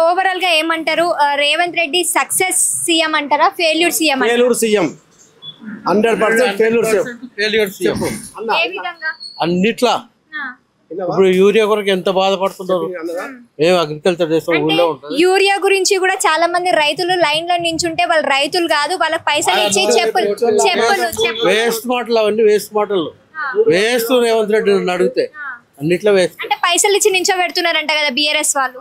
Overall గా ఏమంటారు? Revanth Reddy success CM అంటారా, ఫెయిల్యూర్ సీఎం అంటారా? ఫెయిల్యూర్ సీఎం 100% ఫెయిల్యూర్ సీఎం ఏ విధంగా? అన్నిట్లా. ఇప్పుడు యూరియా కొరకు ఎంత బాధపడుతున్నారు. మేము అగ్రికల్చర్ చేస్తాం, ఊళ్ళో ఉంటుంది. యూరియా గురించి కూడా చాలా మంది రైతులు లైన్ లో నించుంటే వాళ్ళు రైతులు కాదు, వాళ్ళకి పైసలు ఇచ్చి చెప్పులు. వేస్ట్ మాటలు అవన్నీ, వేస్ట్ మాటలు. వేస్ట్ రేవంత్ రెడ్డి అడిగితే అన్నిట్లో వేస్ట్. అంటే పైసలు ఇచ్చి నించోబెడుతున్నారంట కదా బీఆర్ఎస్ వాళ్ళు.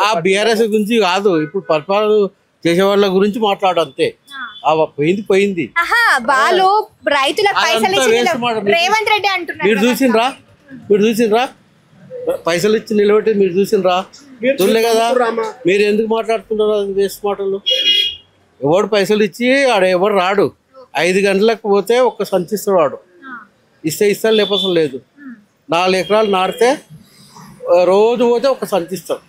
ఆ బీఆర్ఎస్ గురించి కాదు, ఇప్పుడు పరిపాలన చేసే వాళ్ళ గురించి మాట్లాడు అంతే. పోయింది. వాళ్ళు రైతులకు పైసలు ఇచ్చి రేవంత్ రెడ్డి అంటున్నారు. మీరు చూసిండ్రా పైసలు ఇచ్చి నిలబెట్టి మీరు చూసిండ్రా? చూడలే కదా. మీరు ఎందుకు మాట్లాడుతున్నారు అది వేస్ట్ మాటలు? ఎవడు పైసలు ఇచ్చి ఆడ ఎవడు రాడు. 5 గంటలకు పోతే ఒక్క సంచిస్తాడు వాడు. ఇస్తాడు, లేకపోతే లేదు. 4 ఎకరాలు నాటితే రోజు పోతే ఒక సంచిస్తాడు.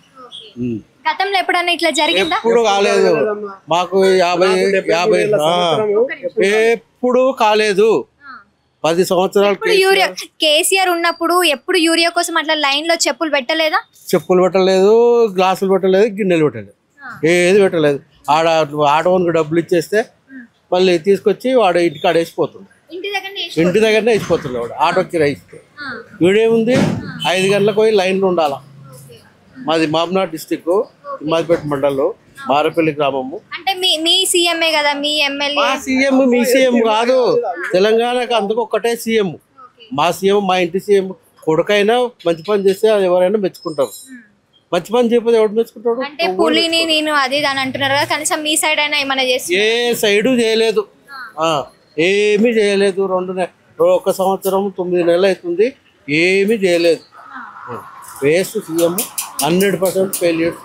గతంలో ఎప్పుడన్నా ఇట్లా జరిగిందా? ఎప్పుడు కాలేదు మాకు. 50 ఎప్పుడు కాలేదు. 10 సంవత్సరాలు యూరియా కేసీఆర్ ఉన్నప్పుడు ఎప్పుడు యూరియా కోసం అట్లా లైన్ లో చెప్పులు పెట్టలేదా? చెప్పులు పెట్టలేదు, గ్లాసులు పెట్టలేదు, గిన్నెలు పెట్టలేదు, ఏది పెట్టలేదు. ఆడవానికి డబ్బులు ఇచ్చేస్తే మళ్ళీ తీసుకొచ్చి వాడు ఇంటికి ఆడేసిపోతుంది. ఇంటి దగ్గరనే వేసిపోతుంది వాడు ఆటోకి రైస్తే. వీడేముంది 5 గంటలకు పోయి లైన్లో ఉండాలా. మాది మామ్నాడ్ డిస్టిక్, తిమ్మాదిపేట మండలం, మారపల్లి గ్రామము. అంటే మీ సీఎంఏ కదా, మీ ఎమ్మెల్యే. మా సీఎం మీ సీఎం కాదు, తెలంగాణకు అందుకు ఒక్కటే సీఎం. మా సీఎం, మా ఇంటి సీఎం. కొడుకైనా మంచి పని చేస్తే అది ఎవరైనా మెచ్చుకుంటారు. మంచి పని చేయకపోతే ఎవరు మెచ్చుకుంటాడు? అంటే పులిని నేను అది అని అంటున్నారు కదా, కనీసం మీ సైడ్ అయినా ఏమైనా చేసి? ఏ సైడు చేయలేదు, ఏమీ చేయలేదు. 1 సంవత్సరం 9 నెలలు అవుతుంది, ఏమీ చేయలేదు. Waste CM, 100% failure.